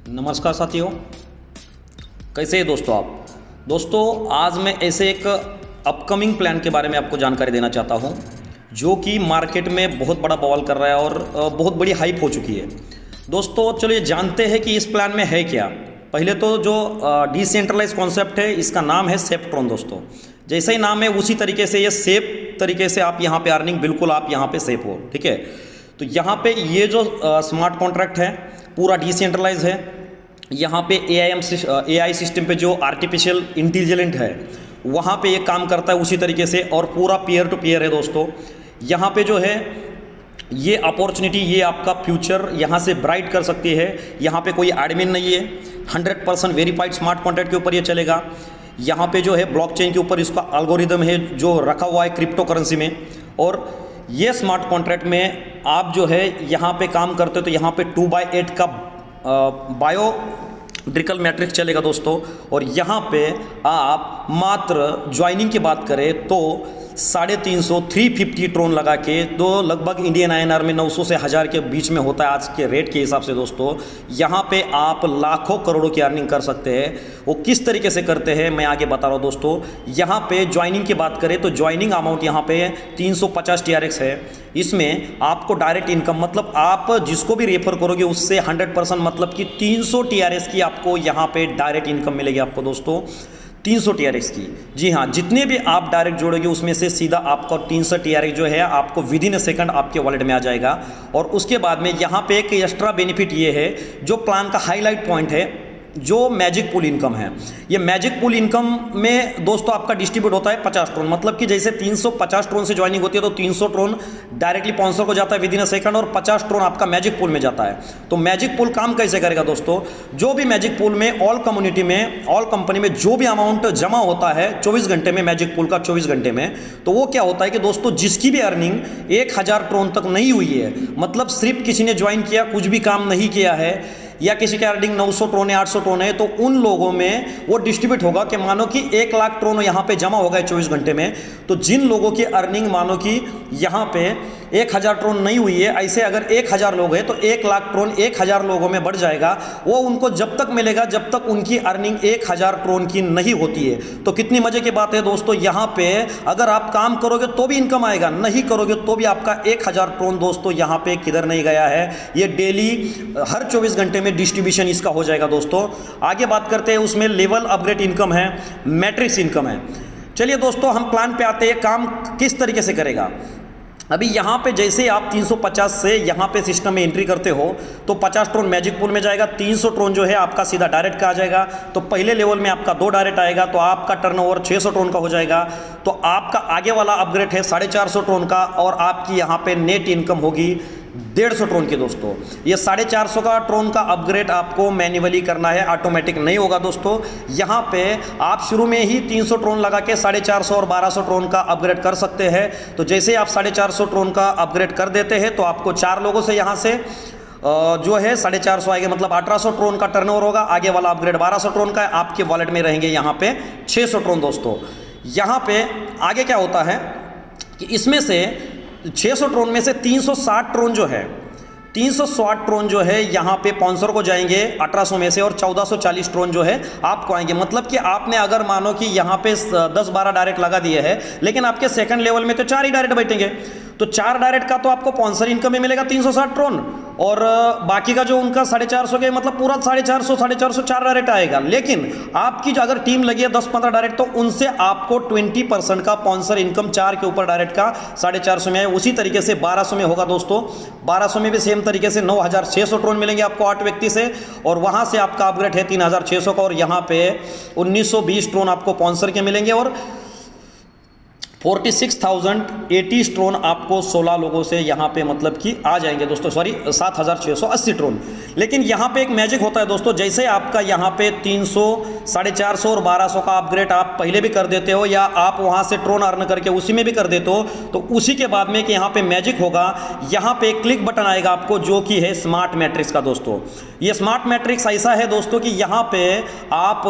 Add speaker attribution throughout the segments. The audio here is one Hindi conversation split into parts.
Speaker 1: नमस्कार साथियों, कैसे हैं दोस्तों आप। दोस्तों आज मैं ऐसे एक अपकमिंग प्लान के बारे में आपको जानकारी देना चाहता हूं जो कि मार्केट में बहुत बड़ा बवाल कर रहा है और बहुत बड़ी हाइप हो चुकी है। दोस्तों चलिए जानते हैं कि इस प्लान में है क्या। पहले तो जो डिसेंट्रलाइज कॉन्सेप्ट है इसका नाम है सेफ्ट्रॉन। दोस्तों जैसे ही नाम है उसी तरीके से ये सेफ तरीके से आप यहाँ पे अर्निंग बिल्कुल आप यहाँ पे सेफ हो, ठीक है। तो यहाँ पे ये जो स्मार्ट कॉन्ट्रैक्ट है पूरा डिसेंट्रलाइज है। यहाँ पे एआई सिस्टम पे जो आर्टिफिशियल इंटेलिजेंट है वहाँ पे ये काम करता है उसी तरीके से, और पूरा पीयर टू पीयर है। दोस्तों यहाँ पे जो है ये अपॉर्चुनिटी, ये आपका फ्यूचर यहाँ से ब्राइट कर सकती है। यहाँ पे कोई एडमिन नहीं है, 100% वेरीफाइड स्मार्ट कॉन्ट्रैक्ट के ऊपर ये चलेगा। यहाँ पे जो है ब्लॉकचेन के ऊपर इसका एल्गोरिदम है जो रखा हुआ है क्रिप्टो करेंसी में, और ये स्मार्ट कॉन्ट्रैक्ट में आप जो है यहाँ पे काम करते हो तो यहाँ पे 2/8 का बायोमेट्रिकल मैट्रिक्स चलेगा दोस्तों। और यहाँ पे आप मात्र ज्वाइनिंग की बात करें तो 350 ट्रोन लगा के, तो लगभग इंडियन INR में 900 से 1000 के बीच में होता है आज के रेट के हिसाब से। दोस्तों यहाँ पे आप लाखों करोड़ों की अर्निंग कर सकते हैं। वो किस तरीके से करते हैं मैं आगे बता रहा हूँ। दोस्तों यहाँ पे ज्वाइनिंग की बात करें तो ज्वाइनिंग अमाउंट यहाँ पे 350 TRX है। इसमें आपको डायरेक्ट इनकम, मतलब आप जिसको भी रेफर करोगे उससे 100% मतलब कि 300 TRX की आपको यहाँ पे डायरेक्ट इनकम मिलेगी आपको दोस्तों, 300 TRX की। जी हाँ, जितने भी आप डायरेक्ट जोड़ोगे उसमें से सीधा आपका 300 TRX जो है आपको विद इन अ सेकंड आपके वॉलेट में आ जाएगा। और उसके बाद में यहाँ पे एक एक्स्ट्रा बेनिफिट ये है जो प्लान का हाईलाइट पॉइंट है, जो मैजिक पूल इनकम है। ये मैजिक पूल इनकम में दोस्तों आपका डिस्ट्रीब्यूट होता है 50 ट्रोन, मतलब कि जैसे 350 ट्रोन से ज्वाइनिंग होती है तो 300 ट्रोन डायरेक्टली 500 को जाता है विद इन अ सेकंड, और 50 ट्रोन आपका मैजिक पूल में जाता है। तो मैजिक पूल काम कैसे करेगा दोस्तों, जो भी मैजिक पूल में ऑल कम्युनिटी में, ऑल कंपनी में जो भी अमाउंट जमा होता है 24 घंटे में, मैजिक पूल का 24 घंटे में, तो वो क्या होता है कि दोस्तों जिसकी भी अर्निंग 1000 ट्रोन तक नहीं हुई है, मतलब सिर्फ किसी ने ज्वाइन किया कुछ भी काम नहीं किया है, या किसी का अर्निंग 900 ट्रोन है 800 ट्रोन है, तो उन लोगों में वो डिस्ट्रीब्यूट होगा कि मानो कि 1 लाख ट्रोन यहाँ पे जमा होगा 24 घंटे में। तो जिन लोगों की अर्निंग मानो कि यहाँ पे 1000 ट्रोन नहीं हुई है, ऐसे अगर 1000 लोग हैं तो 1 लाख ट्रोन 1000 लोगों में बढ़ जाएगा। वो उनको जब तक मिलेगा जब तक उनकी अर्निंग 1000 ट्रोन की नहीं होती है। तो कितनी मजे की बात है दोस्तों, यहाँ पे अगर आप काम करोगे तो भी इनकम आएगा, नहीं करोगे तो भी आपका 1000 ट्रोन दोस्तों यहाँ पे किधर नहीं गया है। ये डेली हर 24 घंटे में डिस्ट्रीब्यूशन इसका हो जाएगा दोस्तों। आगे बात करते हैं, उसमें लेवल अपग्रेड इनकम है, मैट्रिक्स इनकम है। चलिए दोस्तों हम प्लान पे आते हैं, काम किस तरीके से करेगा। अभी यहाँ पे जैसे आप 350 से यहाँ पे सिस्टम में एंट्री करते हो तो 50 ट्रोन मैजिक पूल में जाएगा, 300 ट्रोन जो है आपका सीधा डायरेक्ट का आ जाएगा। तो पहले लेवल में आपका 2 डायरेक्ट आएगा तो आपका टर्नओवर 600 ट्रोन का हो जाएगा। तो आपका आगे वाला अपग्रेड है 450 ट्रोन का, और आपकी यहाँ पे नेट इनकम होगी 150 ट्रोन की। दोस्तों ये 450 का ट्रोन का अपग्रेड आपको मैन्युअली करना है, ऑटोमेटिक नहीं होगा दोस्तों। यहाँ पे आप शुरू में ही 300 ट्रोन लगा के 450 और 1200 ट्रोन का अपग्रेड कर सकते हैं। तो जैसे आप 450 ट्रोन का अपग्रेड कर देते हैं तो आपको 4 लोगों से यहाँ से जो है 450 आएगा, मतलब 1800 ट्रोन का टर्नओवर होगा। आगे वाला अपग्रेड 1200 ट्रोन का है, आपके वॉलेट में रहेंगे यहाँ पे 600 ट्रोन। दोस्तों यहाँ पे आगे क्या होता है कि इसमें से 600 ट्रोन में से 360 ट्रोन जो है, 360 ट्रोन जो है यहाँ पे 500 को जाएंगे 1800 में से, और 1440 ट्रोन जो है आपको आएंगे। मतलब कि आपने अगर मानो कि यहाँ पे 10-12 डायरेक्ट लगा दिए हैं, लेकिन आपके सेकंड लेवल में तो 4 ही डायरेक्ट बैठेंगे, तो 4 डायरेक्ट का तो आपको स्पॉन्सर इनकम में मिलेगा 360 ट्रोन, और बाकी का जो उनका 450 के मतलब पूरा 450 4 डायरेक्ट आएगा। लेकिन आपकी जो अगर टीम लगी है 10-15 डायरेक्ट, तो उनसे आपको 20% का स्पॉन्सर इनकम 4 के ऊपर डायरेक्ट का 450 में है। उसी तरीके से 1200 में होगा दोस्तों, 1200 में भी सेम तरीके से 9600 ट्रोन मिलेंगे आपको 8 व्यक्ति से, और वहां से आपका अपग्रेड है 3600 का, और यहाँ पे 1920 ट्रोन आपको स्पॉन्सर के मिलेंगे, और 46,080 ट्रोन आपको 16 लोगों से यहाँ पे मतलब कि आ जाएंगे दोस्तों, सॉरी 7,680 ट्रोन। लेकिन यहाँ पे एक मैजिक होता है दोस्तों, जैसे आपका यहाँ पे 300, 450 और 1200 का अपग्रेड आप पहले भी कर देते हो, या आप वहाँ से ट्रोन अर्न करके उसी में भी कर देते हो, तो उसी के बाद में कि यहाँ पे मैजिक होगा, यहाँ पे एक क्लिक बटन आएगा आपको जो कि है स्मार्ट मैट्रिक्स का। दोस्तों ये स्मार्ट मैट्रिक्स ऐसा है दोस्तों कि यहाँ पे आप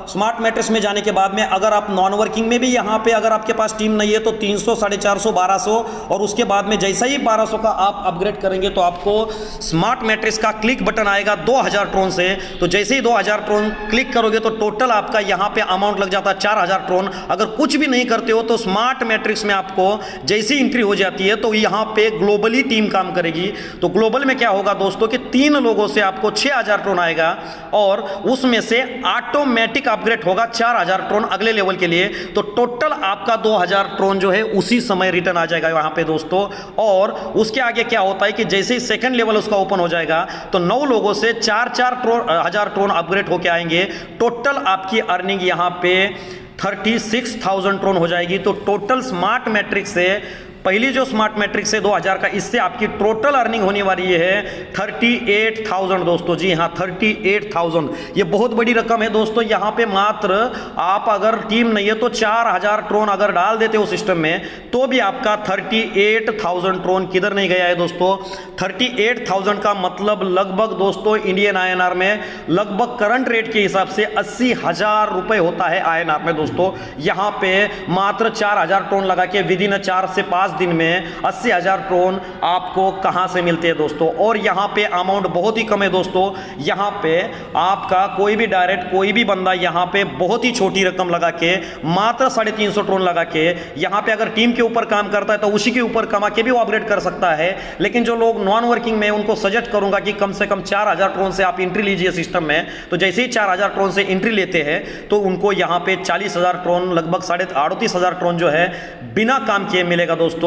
Speaker 1: स्मार्ट मैट्रिक्स में जाने के बाद में अगर आप नॉन वर्किंग में भी यहाँ पे अगर आपके पास टीम नहीं नहीं है तो 300, 450, 1200 और उसके बाद में जैसा ही 1200 का आप अपग्रेड करेंगे तो आपको स्मार्ट मैट्रिक्स का क्लिक बटन आएगा 2000 ट्रोन से। तो जैसे ही 2000 ट्रोन क्लिक करोगे तो टोटल आपका यहाँ पे अमाउंट लग जाता है 4000 ट्रोन। अगर कुछ भी नहीं करते हो तो स्मार्ट मैट्रिक्स में आपको जैसी एंट्री हो जाती है तो यहाँ पे ग्लोबली टीम काम करेगी। तो ग्लोबल में क्या होगा दोस्तों कि 3 लोगों से आपको 6000 ट्रोन आएगा और उसमें से ऑटोमेटिक अपग्रेड होगा 4000 ट्रोन अगले लेवल के लिए। तो टोटल आपका 2000 ट्रोन जो है उसी समय रिटर्न आ जाएगा वहां पे दोस्तों। और उसके आगे क्या होता है कि जैसे ही सेकंड लेवल उसका ओपन हो जाएगा तो 9 लोगों से 4,000 ट्रोन अपग्रेड होके आएंगे। टोटल आपकी अर्निंग यहाँ पे 36,000 ट्रोन हो जाएगी। तो टोटल स्मार्ट मैट्रिक्स से पहली जो स्मार्ट मैट्रिक्स है 2000 का, इससे आपकी टोटल अर्निंग होने वाली है 38,000 दोस्तों। जी हाँ 38,000, ये बहुत बड़ी रकम है दोस्तों। यहाँ पे मात्र आप अगर टीम नहीं है तो 4000 ट्रोन अगर डाल देते हो सिस्टम में तो भी आपका 38,000 ट्रोन किधर नहीं गया है दोस्तों। 38,000 का मतलब लगभग दोस्तों इंडियन INR में लगभग करंट रेट के हिसाब से 80,000 रुपए होता है INR में दोस्तों। यहाँ पे मात्र 4000 ट्रोन लगा के विद इन 4 से 5 दिन में 80,000 ट्रोन आपको कहां से मिलते हैं दोस्तों। और यहां पे अमाउंट बहुत ही कम है दोस्तों। यहां पे आपका कोई भी डायरेक्ट कोई भी बंदा यहां पे बहुत ही छोटी रकम लगा के मात्र 350 ट्रोन लगा के यहां पे अगर टीम के ऊपर काम करता है तो उसी के ऊपर कमा के भी वो अपग्रेड कर सकता है। लेकिन जो लोग नॉन वर्किंग में उनको सजेस्ट करूंगा कि कम से कम 4000 ट्रोन से आप एंट्री लीजिए सिस्टम में। तो जैसे ही 4000 ट्रोन से एंट्री लेते हैं तो उनको यहां पे 40,000 ट्रोन लगभग 38,500 ट्रोन जो है बिना काम किए मिलेगा दोस्तों।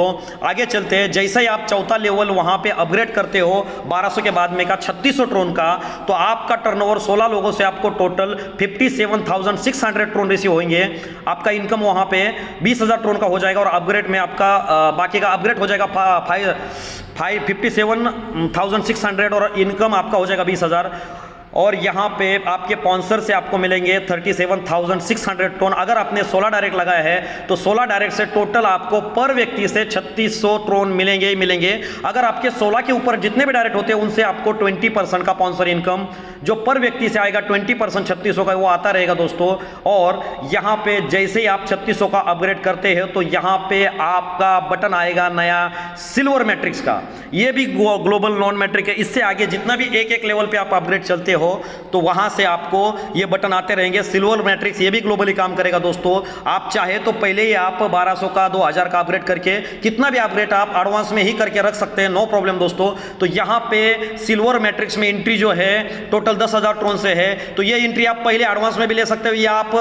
Speaker 1: आगे चलते हैं। जैसे ही आप चौथा लेवल वहां पे अपग्रेड करते हो 1200 के बाद में का 3600 ट्रोन का, तो आपका टर्नओवर 16 लोगों से आपको टोटल 57,600 ट्रोन रिसीव होंगे। आपका इनकम वहां पे 20,000 ट्रोन का हो जाएगा और अपग्रेड में आपका बाकी का अपग्रेड हो जाएगा 57,600 और इनकम आपका हो जाएगा 20,000। और यहाँ पे आपके स्पॉन्सर से आपको मिलेंगे 37,600 ट्रोन। अगर आपने 16 डायरेक्ट लगाया है तो 16 डायरेक्ट से टोटल आपको पर व्यक्ति से 3600 ट्रोन मिलेंगे ही मिलेंगे। अगर आपके 16 के ऊपर जितने भी डायरेक्ट होते हैं उनसे आपको 20% का स्पॉन्सर इनकम जो पर व्यक्ति से आएगा 20% 3600 का वो आता रहेगा दोस्तों। और यहाँ पे जैसे ही आप 3600 का अपग्रेड करते हैं तो यहाँ पे आपका बटन आएगा नया सिल्वर मैट्रिक्स का। ये भी ग्लोबल नॉन मैट्रिक है। इससे आगे जितना भी एक लेवल पे आप अपग्रेड चलते हो तो वहां से आपको ये बटन आते रहेंगे। सिल्वर मैट्रिक्स ये भी ग्लोबली काम करेगा दोस्तों। आप चाहे तो पहले ही आप 1200 का 2000 का अपग्रेड करके कितना भी अपग्रेड आप एडवांस में ही करके रख सकते हैं, नो प्रॉब्लम दोस्तों। तो यहां पे सिल्वर मैट्रिक्स में एंट्री जो है टोटल 10,000 ट्रोन से है। तो ये एंट्री आप पहले एडवांस में भी ले सकते हो या आप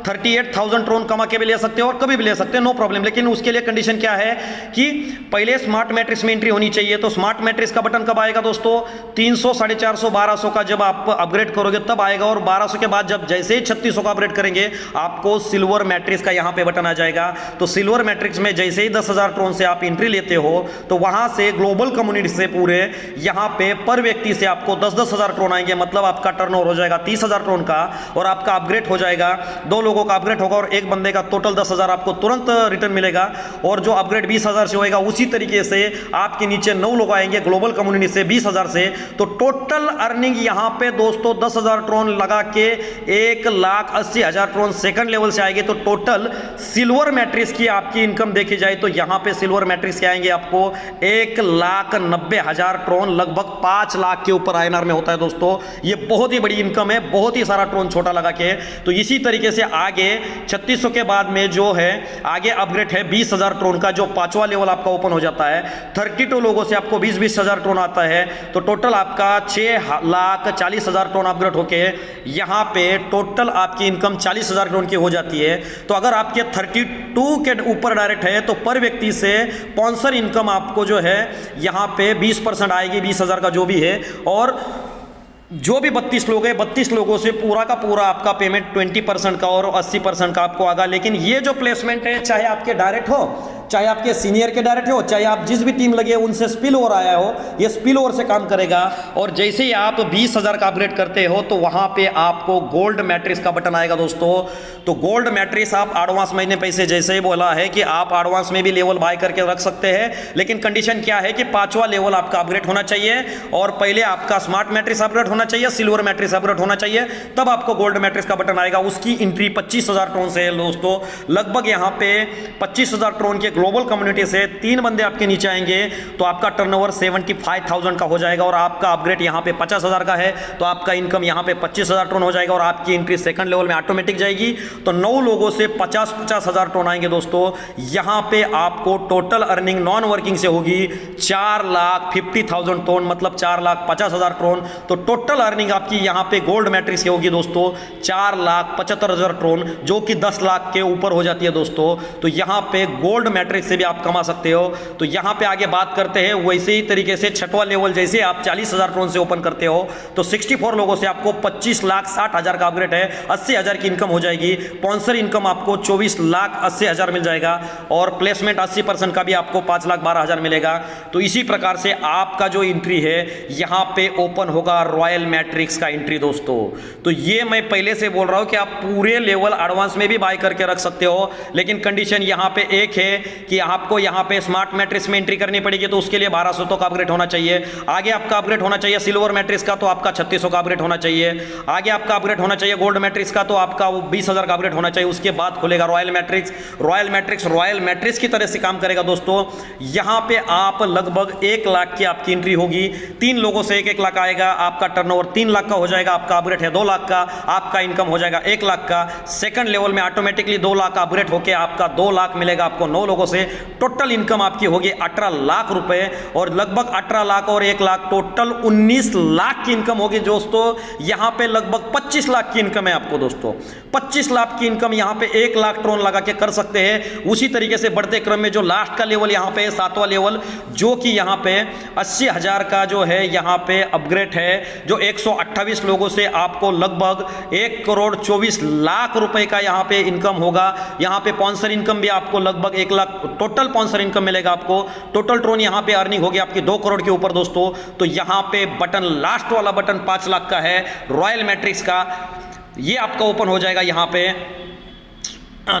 Speaker 1: 38,000 ट्रोन कमा के भी ले सकते हो और कभी भी ले सकते हो, नो प्रॉब्लम। लेकिन उसके लिए कंडीशन क्या है कि पहले स्मार्ट मैट्रिक्स में एंट्री होनी चाहिए। तो स्मार्ट मैट्रिक्स का बटन कब आएगा दोस्तों? 300, 450, 1200 का जब आप अपग्रेड करोगे तब आएगा। और 1200 के बाद जब जैसे ही 3600 का अपग्रेड करेंगे आपको सिल्वर मैट्रिक्स का यहां पे बटन आ जाएगा। तो सिल्वर मैट्रिक्स में जैसे ही 10,000 ट्रोन से आप एंट्री लेते हो तो वहां से ग्लोबल कम्युनिटी से पूरे यहां पे पर व्यक्ति से आपको 10,000 ट्रोन आएंगे। मतलब आपका टर्नओवर हो जाएगा 30,000 ट्रोन का और आपका अपग्रेड हो जाएगा 2 लोगों का अपग्रेड होगा और एक बंदे का टोटल 10,000 आपको तुरंत रिटर्न मिलेगा। और जो अपग्रेड 20,000 से होएगा उसी तरीके से आपके नीचे 9 लोग आएंगे ग्लोबल कम्युनिटी से 20,000 से। तो टोटल अर्निंग यहां पे दोस्तों 10,000 ट्रोन लगा के 1,80,000 ट्रोन सेकंड लेवल से आएंगे। तो टोटल सिल्वर मैट्रिक्स की आपकी इनकम देखी जाए तो यहां पे सिल्वर मैट्रिक्स के आएंगे आपको 1,90,000 ट्रोन, लगभग 5 लाख के ऊपर INR में होता है दोस्तों। ये बहुत ही बड़ी इनकम है, बहुत ही सारा ट्रोन छोटा लगा के। तो इसी तरीके से आगे 3600 के बाद में जो है आगे अपग्रेड है 20,000 ट्रोन का, जो 5वां लेवल आपका ओपन हो जाता है। 32 लोगों से आपको 20,000 ट्रोन आता है। तो टोटल आपका 6,40,000 ट्रोन अपग्रेड होके यहां पे टोटल आपकी इनकम 40,000 ट्रोन की हो जाती है। तो अगर आपके 32 के ऊपर डायरेक्ट है तो पर व्यक्ति से स्पॉन्सर इनकम आपको जो है यहां पे 20% आएगी, 20,000 का जो भी है। और जो भी 32 लोग हैं 32 लोगों से पूरा का पूरा आपका पेमेंट 20% का और 80% का आपको आगा। लेकिन ये जो प्लेसमेंट है चाहे आपके डायरेक्ट हो चाहे आपके सीनियर के डायरेक्ट हो, चाहे आप जिस भी टीम लगे उनसे स्पिल ओवर आया हो, ये स्पिल ओवर से काम करेगा। और जैसे ही आप 20,000 का अपग्रेड करते हो तो वहां पे आपको गोल्ड मैट्रिक्स का बटन आएगा दोस्तों। तो गोल्ड मैट्रिक्स आप एडवांस महीने पैसे जैसे ही बोला है कि आप एडवांस में भी लेवल बाय करके रख सकते हैं, लेकिन कंडीशन क्या है कि 5वां लेवल आपका अपग्रेड होना चाहिए और पहले आपका स्मार्ट मैट्रिक्स अपग्रेड होना चाहिए, सिल्वर मैट्रिक्स अपग्रेड होना चाहिए, तब आपको गोल्ड मैट्रिक्स का बटन आएगा। उसकी एंट्री 25,000 ट्रोन से है दोस्तों। लगभग यहां पे 25,000 ट्रोन के ग्लोबल कम्युनिटी से 3 बंदे आपके नीचे आएंगे तो आपका टर्नओवर 75,000 का हो जाएगा और आपका अपग्रेड यहां पे 50,000 का है तो आपका इनकम यहां पे 25,000 ट्रोन हो जाएगा और आपकी एंट्री सेकंड लेवल में ऑटोमेटिक जाएगी। तो 9 लोगों से 50,000 ट्रोन आएंगे दोस्तों। यहां पे आपको टोटल अर्निंग नॉन वर्किंग से होगी 4,50,000 ट्रोन, मतलब 4,50,000 ट्रोन। तो टोटल अर्निंग आपकी यहां पे गोल्ड मैट्रिक्स से होगी दोस्तों 4,75,000 ट्रोन, जो कि 10 लाख के ऊपर हो जाती है दोस्तों। तो यहां पे गोल्ड मैट्रिक्स से भी आप कमा सकते हो। तो यहां पे आगे बात करते हैं वैसे ही तरीके से 6वां लेवल जैसे आप 40,000 ट्रोन से ओपन करते हो तो 64 लोगों से आपको 25,60,000 का अपग्रेड है, 80,000 की इनकम हो जाएगी। स्पॉन्सर इनकम आपको 24,80,000 मिल जाएगा और प्लेसमेंट 80% का भी आपको 5,12,000 मिलेगा। तो इसी प्रकार से आपका जो एंट्री है यहां पे ओपन होगा रॉयल मैट्रिक्स का एंट्री दोस्तों। तो ये मैं पहले से बोल रहा हूं कि आप पूरे लेवल एडवांस में भी बाय करके रख सकते हो, लेकिन कंडीशन यहां पे एक है कि आपको यहां पे स्मार्ट मैट्रिक्स में एंट्री करनी पड़ेगी तो उसके लिए 1200 तो का अपग्रेड होना चाहिए। आगे आपका अपग्रेड होना चाहिए सिल्वर मैट्रिक्स का तो आपका 3600 का अपग्रेड होना चाहिए। आगे आपका अपग्रेड होना चाहिए गोल्ड मैट्रिक्स का तो आपका 20,000 का अपग्रेड होना चाहिए। उसके बाद खुलेगा रॉयल मैट्रिक्स। रॉयल मैट्रिक्स की तरह से काम करेगा दोस्तों। यहां पे आप लगभग 1 लाख की आपकी एंट्री होगी। 3 लोगों से 1-1 लाख आएगा। आपका टर्नओवर 3 लाख का हो जाएगा। आपका अपग्रेड है 2 लाख का। आपका इनकम हो जाएगा 1 लाख का। सेकंड लेवल में ऑटोमेटिकली 2 लाख का अपग्रेड होकर आपका 2 लाख मिलेगा आपको 9 लोगों से। टोटल इनकम आपकी होगी 18 लाख रुपए और लगभग 18 लाख और 1 लाख टोटल 19 लाख की इनकम होगी दोस्तों। यहां पे लगभग 25 लाख की इनकम है आपको दोस्तों। 25 लाख की इनकम यहां पे 1 लाख ट्रोन लगा के कर सकते हैं। उसी तरीके से बढ़ते क्रम में जो लास्ट का लेवल यहां पे 7वां लेवल जो कि यहां पे 80,000 का जो है यहां पे अपग्रेड है, जो 128 लोगों से आपको लगभग 1,24,00,000 रुपए का यहां पे इनकम होगा। यहां पे स्पॉन्सर इनकम भी आपको लगभग 1 लाख टोटल स्पॉन्सर इनकम मिलेगा आपको। टोटल ट्रोन यहां पे अर्निंग होगी आपकी 2 करोड़ के ऊपर दोस्तों। तो यहां पे बटन लास्ट वाला बटन 5 लाख का है रॉयल मैट्रिक्स का, ये आपका ओपन हो जाएगा यहां पे।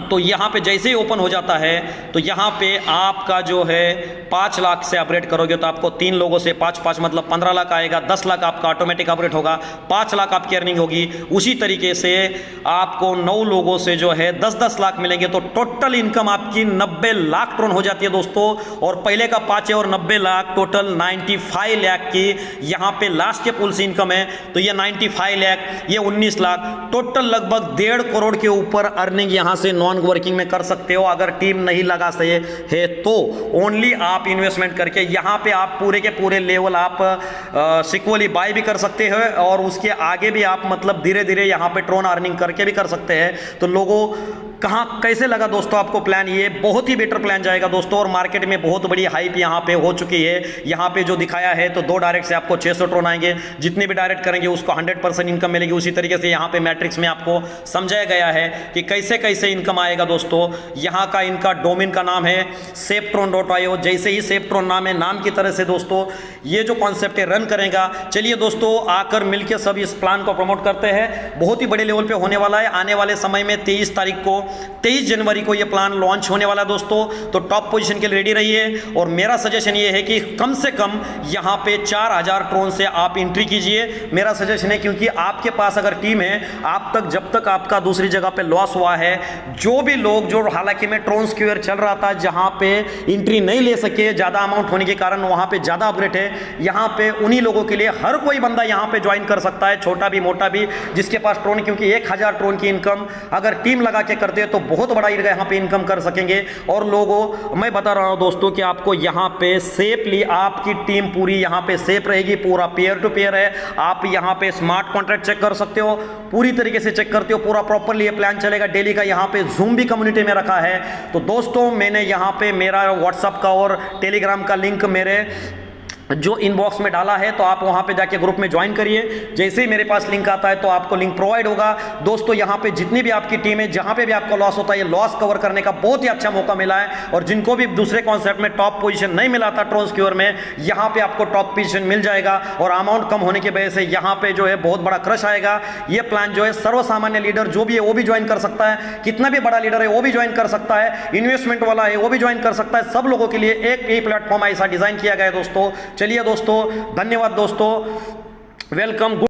Speaker 1: तो यहाँ पे जैसे ही ओपन हो जाता है तो यहाँ पे आपका जो है 5 लाख से अपग्रेड करोगे तो आपको 3 लोगों से 5-5 मतलब 15 लाख आएगा। 10 लाख आपका ऑटोमेटिक अपग्रेड होगा। 5 लाख आपकी अर्निंग होगी। उसी तरीके से आपको 9 लोगों से जो है 10-10 लाख मिलेंगे तो टोटल इनकम आपकी 90 लाख ट्रोन हो जाती है दोस्तों। और पहले का 5 है और 90 लाख टोटल 95 लाख की यहाँ पे लास्ट के पुल से इनकम है। तो ये 95 लाख, ये 19 लाख, टोटल लगभग 1.5 करोड़ के ऊपर अर्निंग यहाँ से नॉन वर्किंग में कर सकते हो। अगर टीम नहीं लगा सके है तो ओनली आप इन्वेस्टमेंट करके यहाँ पे आप पूरे के पूरे लेवल आप सिक्वली बाय भी कर सकते हो और उसके आगे भी आप मतलब धीरे धीरे यहाँ पे ट्रोन अर्निंग करके भी कर सकते हैं। तो लोगों कहाँ कैसे लगा दोस्तों आपको प्लान? ये बहुत ही बेटर प्लान जाएगा दोस्तों और मार्केट में बहुत बड़ी हाइप यहाँ पे हो चुकी है। यहाँ पे जो दिखाया है तो 2 डायरेक्ट से आपको 600 ट्रोन आएंगे। जितने भी डायरेक्ट करेंगे उसको 100% इनकम मिलेगी। उसी तरीके से यहाँ पे मैट्रिक्स में आपको समझाया गया है कि कैसे कैसे इनकम आएगा दोस्तों। यहाँ का इनका डोमेन का नाम है SafeTron.io। जैसे ही SafeTron नाम है, नाम की तरह से दोस्तों ये जो कॉन्सेप्ट है रन करेगा। चलिए दोस्तों आकर मिलकर सब इस प्लान को प्रमोट करते हैं। बहुत ही बड़े लेवल पे होने वाला है। आने वाले समय में 23 जनवरी को ये प्लान लॉन्च होने वाला है दोस्तों। तो टॉप पोजीशन के लिए रेडी रहिए और मेरा सजेशन ये है कि कम से कम यहाँ पे 4,000 ट्रोन से आप एंट्री कीजिए। मेरा सजेशन है क्योंकि आपके पास अगर टीम है, आप तक जब तक आपका दूसरी जगह पे लॉस हुआ है, जो भी लोग जो हालांकि में ट्रोन स्क्वायर चल रहा था जहाँ पे एंट्री नहीं ले सके ज़्यादा अमाउंट होने के कारण, वहाँ पे ज़्यादा अपग्रेड है। यहाँ पे उन्हीं लोगों के लिए हर कोई बंदा यहाँ पे ज्वाइन कर सकता है, छोटा भी मोटा भी, जिसके पास ट्रोन, क्योंकि 1,000 ट्रोन की इनकम अगर टीम लगा के करते हैं तो बहुत बड़ा यहाँ पे इनकम कर सकेंगे। और लोगों मैं बता रहा हूं दोस्तों कि आपको यहाँ पे सेफली आपकी टीम पूरी यहाँ पे सेफ रहेगी। पूरा पेयर टू पेयर है। आप यहाँ पे स्मार्ट कॉन्ट्रैक्ट चेक कर सकते हो, पूरी तरीके से चेक करते हो, पूरा प्रॉपरली ये प्लान चलेगा। डेली का यहाँ पे जूम भी कम्युनिटी में रखा है। तो दोस्तों मैंने यहाँ पे मेरा व्हाट्सएप का और टेलीग्राम का लिंक मेरे जो इनबॉक्स में डाला है, तो आप वहां पे जाके ग्रुप में ज्वाइन करिए। जैसे ही मेरे पास लिंक आता है तो आपको लिंक प्रोवाइड होगा। दोस्तों यहाँ पे जितनी भी आपकी टीम है, जहां पे भी आपको लॉस होता है, ये लॉस कवर करने का बहुत ही अच्छा मौका मिला है। और जिनको भी दूसरे कॉन्सेप्ट में टॉप पोजीशन नहीं मिला था ट्रोन सिक्योर में, यहाँ पे आपको टॉप पोजीशन मिल जाएगा। और अमाउंट कम होने की वजह से यहाँ पे जो है बहुत बड़ा क्रश आएगा। ये प्लान जो है सर्वसामान्य लीडर जो भी है वो भी ज्वाइन कर सकता है, कितना भी बड़ा लीडर है वो भी ज्वाइन कर सकता है, इन्वेस्टमेंट वाला है वो भी ज्वाइन कर सकता है। सब लोगों के लिए एक ही प्लेटफॉर्म ऐसा डिजाइन किया गया है दोस्तों। चलिए दोस्तों, धन्यवाद दोस्तों, वेलकम।